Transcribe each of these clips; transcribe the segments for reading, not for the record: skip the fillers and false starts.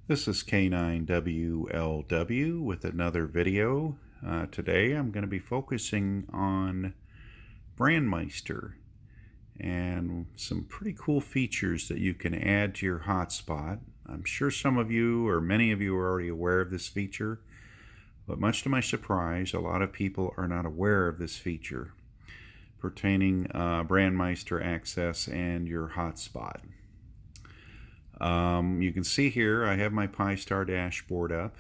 This is K9WLW with another video. Today I'm going to be focusing on Brandmeister and some pretty cool features that you can add to your hotspot. I'm sure some of you or many of you are already aware of this feature, but much to my surprise, a lot of people are not aware of this feature pertaining Brandmeister access and your hotspot. You can see here I have my Pi-Star dashboard up,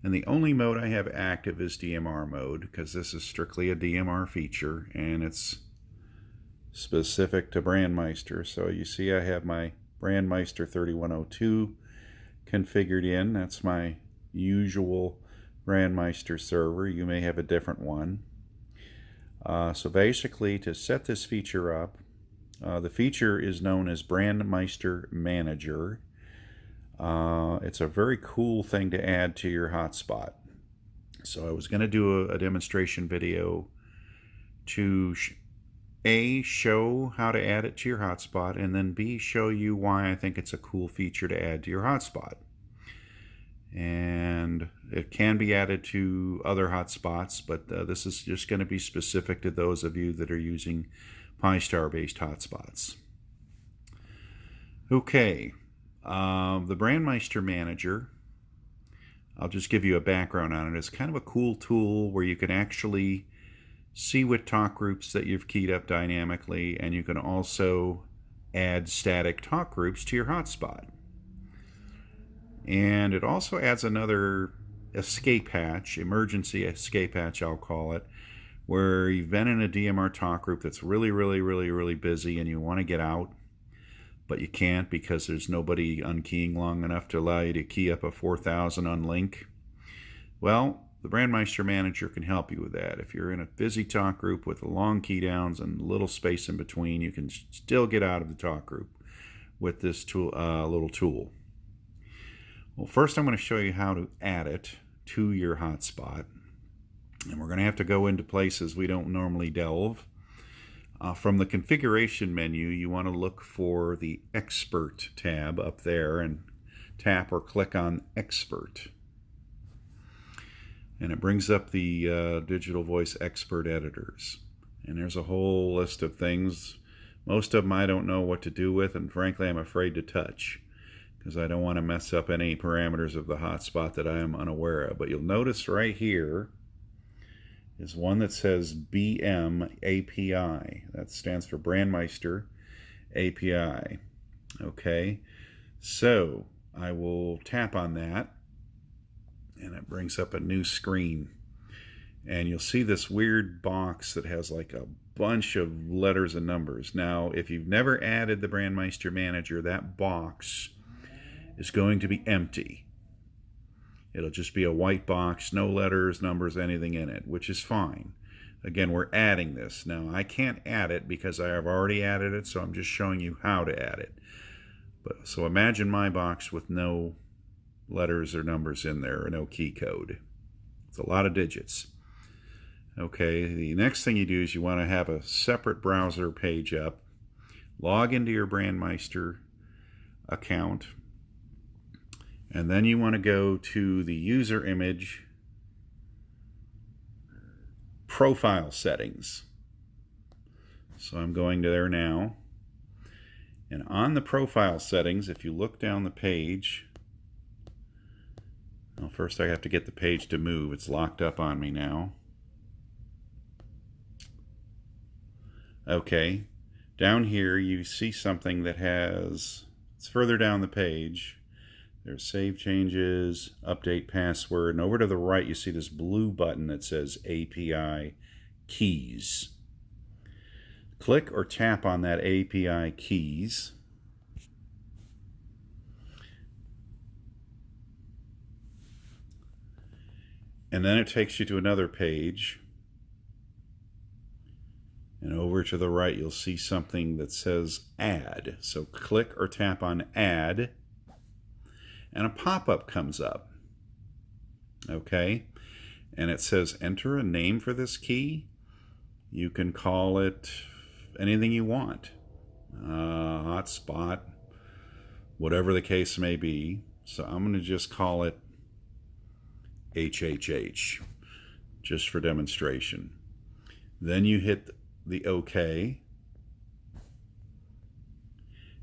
and the only mode I have active is DMR mode because this is strictly a DMR feature and it's specific to Brandmeister. So you see I have my Brandmeister 3102 configured in. That's my usual Brandmeister server. You may have a different one. So basically, to set this feature up, the feature is known as Brandmeister Manager. It's a very cool thing to add to your hotspot. So I was going to do a demonstration video to A, show how to add it to your hotspot, and then B, show you why I think it's a cool feature to add to your hotspot. And it can be added to other hotspots, but this is just going to be specific to those of you that are using Pi-Star based hotspots. Okay, the Brandmeister Manager, I'll just give you a background on it. It's kind of a cool tool where you can actually see what talk groups that you've keyed up dynamically, and you can also add static talk groups to your hotspot. And it also adds another escape hatch, emergency escape hatch I'll call it, where you've been in a DMR talk group that's really busy and you want to get out, but you can't because there's nobody unkeying long enough to allow you to key up a 4000 unlink. Well, the Brandmeister Manager can help you with that. If you're in a busy talk group with long key downs and little space in between, you can still get out of the talk group with this tool, little tool. Well, first I'm going to show you how to add it to your hotspot. And we're going to have to go into places we don't normally delve. From the configuration menu, you want to look for the Expert tab up there and tap or click on Expert. And it brings up the Digital Voice Expert editors. And there's a whole list of things. Most of them I don't know what to do with, and frankly I'm afraid to touch, because I don't want to mess up any parameters of the hotspot that I am unaware of. But you'll notice right here is one that says BM API. That stands for Brandmeister API. Okay, so I will tap on that, and it brings up a new screen. And you'll see this weird box that has like a bunch of letters and numbers. Now, if you've never added the Brandmeister Manager, that box is going to be empty. It'll just be a white box, no letters, numbers, anything in it, which is fine. Again, we're adding this. Now, I can't add it because I have already added it, so I'm just showing you how to add it. So imagine my box with no letters or numbers in there, or no key code. It's a lot of digits. Okay, the next thing you do is you want to have a separate browser page up, log into your Brandmeister account, and then you want to go to the user image profile settings. So I'm going to there now. And on the profile settings, if you look down the page, well, first I have to get the page to move. It's locked up on me now. Okay, down here you see something that has, it's further down the page. There's save changes, update password, and over to the right you see this blue button that says API keys. Click or tap on that API keys. And then it takes you to another page. And over to the right you'll see something that says add. So click or tap on add, and a pop-up comes up. Okay, and it says enter a name for this key. You can call it anything you want, hotspot, whatever the case may be. So I'm going to just call it HHH, just for demonstration. Then you hit the OK.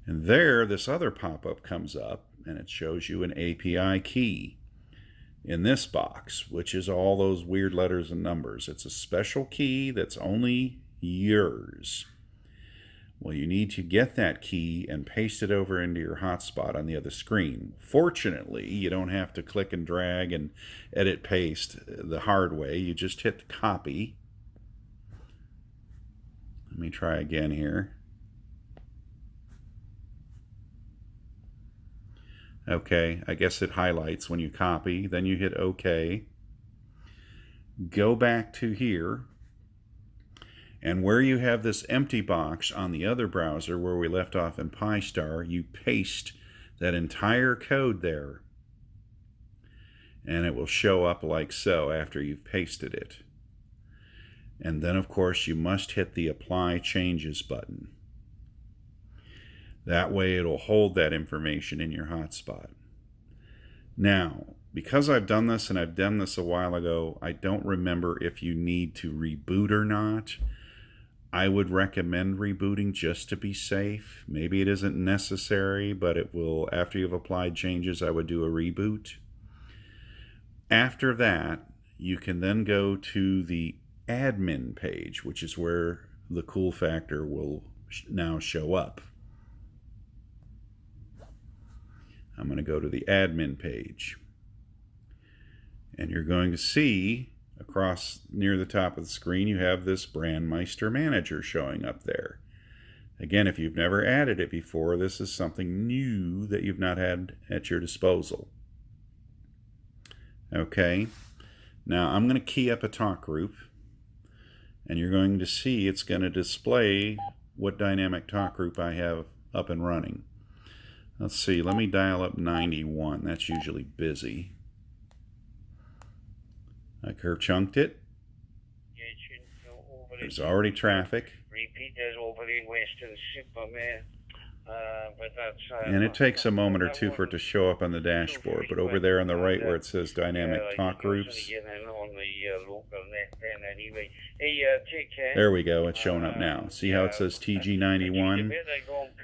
And there, this other pop-up comes up, and it shows you an API key in this box, which is all those weird letters and numbers. It's a special key that's only yours. Well, you need to get that key and paste it over into your hotspot on the other screen. Fortunately, you don't have to click and drag and edit paste the hard way. You just hit copy. Let me try again here. Okay, I guess it highlights when you copy. Then you hit OK. Go back to here. And where you have this empty box on the other browser where we left off in PyStar, you paste that entire code there. And it will show up like so after you've pasted it. And then, of course, you must hit the Apply Changes button. That way it'll hold that information in your hotspot. Now, because I've done this and I've done this a while ago, I don't remember if you need to reboot or not. I would recommend rebooting just to be safe. Maybe it isn't necessary, but it will, after you've applied changes, I would do a reboot. After that, you can then go to the admin page, which is where the cool factor will now show up. I'm going to go to the admin page. And you're going to see across near the top of the screen, you have this Brandmeister Manager showing up there. Again, if you've never added it before, this is something new that you've not had at your disposal. Okay, now I'm going to key up a talk group, and you're going to see it's going to display what dynamic talk group I have up and running. Let's see, let me dial up 91. That's usually busy. I curve chunked it. There's already traffic. And it takes a moment or two for it to show up on the dashboard, but over there on the right where it says dynamic talk groups, there we go, it's showing up now. See how it says TG91?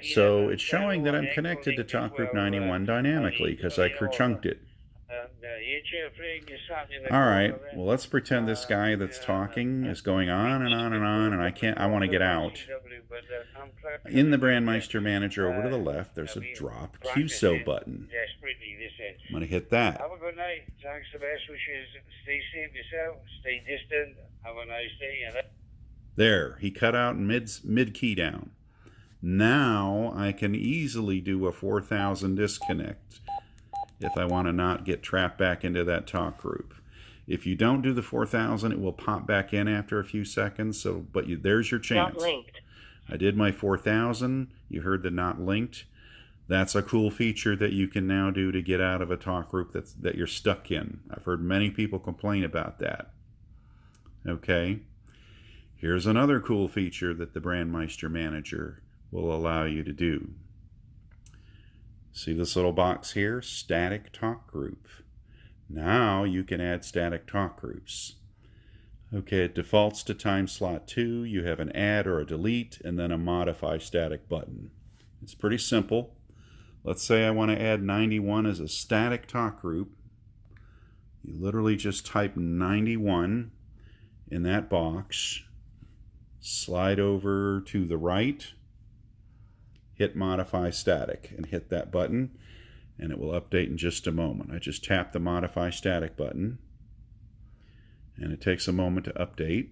So it's showing that I'm connected to talk group 91 dynamically because I chunked it. Alright, well let's pretend this guy that's talking is going on and on and on, and I want to get out. In the Brandmeister Manager over to the left, there's a drop QSO button. I'm going to hit that. Have a good night. Thanks for the best wishes. Stay safe yourself. Stay distant. Have a nice day. There, he cut out mid key down. Now I can easily do a 4000 disconnect if I want to not get trapped back into that talk group. If you don't do the 4000, it will pop back in after a few seconds. So, there's your chance. Not linked. I did my 4000. You heard the not linked. That's a cool feature that you can now do to get out of a talk group that you're stuck in. I've heard many people complain about that. Okay. Here's another cool feature that the Brandmeister Manager will allow you to do. See this little box here? Static talk group. Now you can add static talk groups. Okay, it defaults to time slot 2. You have an add or a delete and then a modify static button. It's pretty simple. Let's say I want to add 91 as a static talk group. You literally just type 91 in that box, slide over to the right, hit modify static and hit that button, and it will update in just a moment. I just tap the modify static button and it takes a moment to update.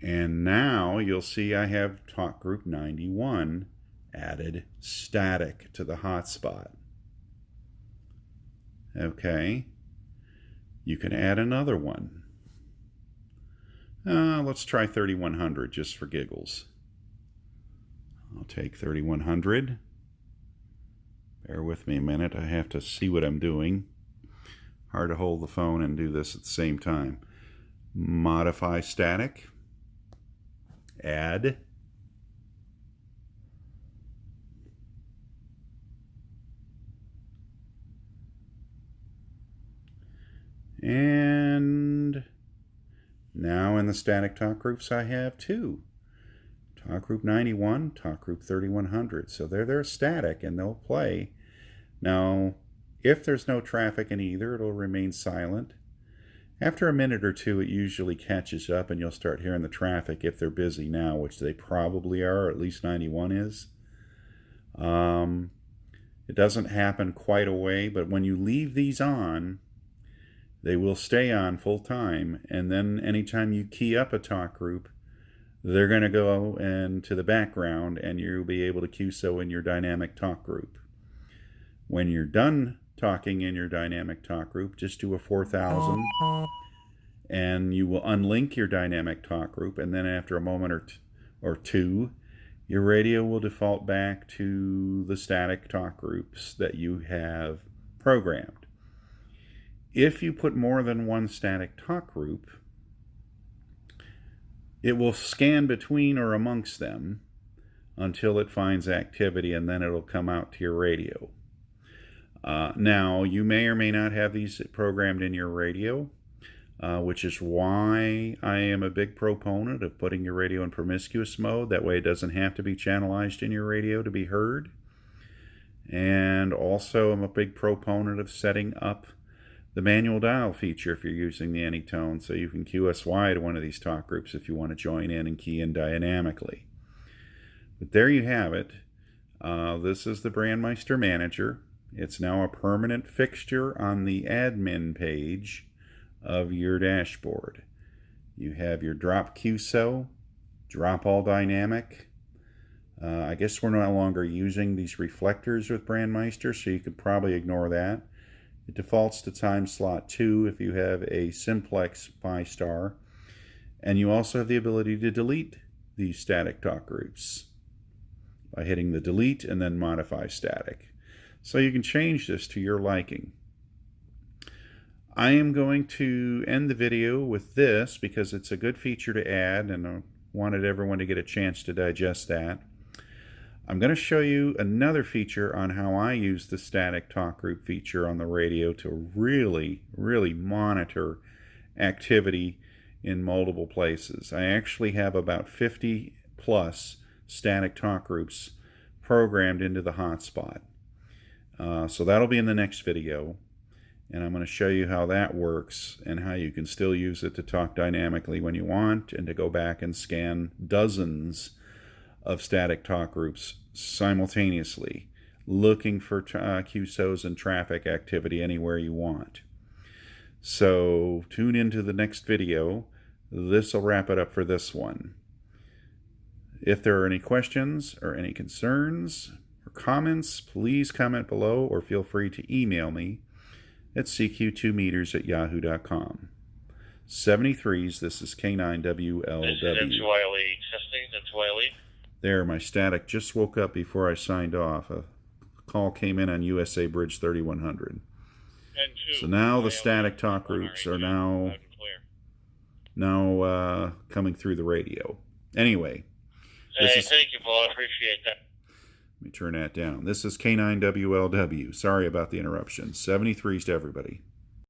And now you'll see I have talk group 91 added static to the hotspot. Okay, you can add another one. Let's try 3100 just for giggles. I'll take 3100. Bear with me a minute, I have to see what I'm doing. Hard to hold the phone and do this at the same time. Modify static. Add. And now in the static talk groups I have two. Talk group 91, talk group 3100. So they're static and they'll play. Now, if there's no traffic in either, it'll remain silent. After a minute or two, it usually catches up and you'll start hearing the traffic if they're busy now, which they probably are, or at least 91 is. It doesn't happen quite away, but when you leave these on, they will stay on full time. And then anytime you key up a talk group, they're going to go into the background and you'll be able to QSO in your dynamic talk group. When you're done talking in your dynamic talk group, just do a 4000 and you will unlink your dynamic talk group, and then after a moment or two, your radio will default back to the static talk groups that you have programmed. If you put more than one static talk group, it will scan between or amongst them until it finds activity, and then it'll come out to your radio. Now, you may or may not have these programmed in your radio, which is why I am a big proponent of putting your radio in promiscuous mode. That way it doesn't have to be channelized in your radio to be heard. And also I'm a big proponent of setting up the manual dial feature if you're using the Anytone, so you can QSY to one of these talk groups if you want to join in and key in dynamically. But there you have it. This is the Brandmeister Manager. It's now a permanent fixture on the admin page of your dashboard. You have your drop QSO, drop all dynamic. I guess we're no longer using these reflectors with Brandmeister, so you could probably ignore that. It defaults to time slot 2 if you have a simplex bi-star. And you also have the ability to delete these static talk groups by hitting the delete and then modify static. So you can change this to your liking. I am going to end the video with this because it's a good feature to add and I wanted everyone to get a chance to digest that. I'm going to show you another feature on how I use the static talk group feature on the radio to really monitor activity in multiple places. I actually have about 50 plus static talk groups programmed into the hotspot. So that'll be in the next video, and I'm going to show you how that works and how you can still use it to talk dynamically when you want and to go back and scan dozens of static talk groups simultaneously, looking for QSOs and traffic activity anywhere you want. So tune into the next video. This will wrap it up for this one. If there are any questions or any concerns or comments, please comment below or feel free to email me at cq2meters@yahoo.com. 73s, this is K9WLW. That's Wiley. Testing, that's Wiley. There, my static just woke up before I signed off. A call came in on USA Bridge 3100. So now the static talk groups are now coming through the radio. Anyway. Thank you, Paul. I appreciate that. Let me turn that down. This is K9WLW. Sorry about the interruption. 73s to everybody.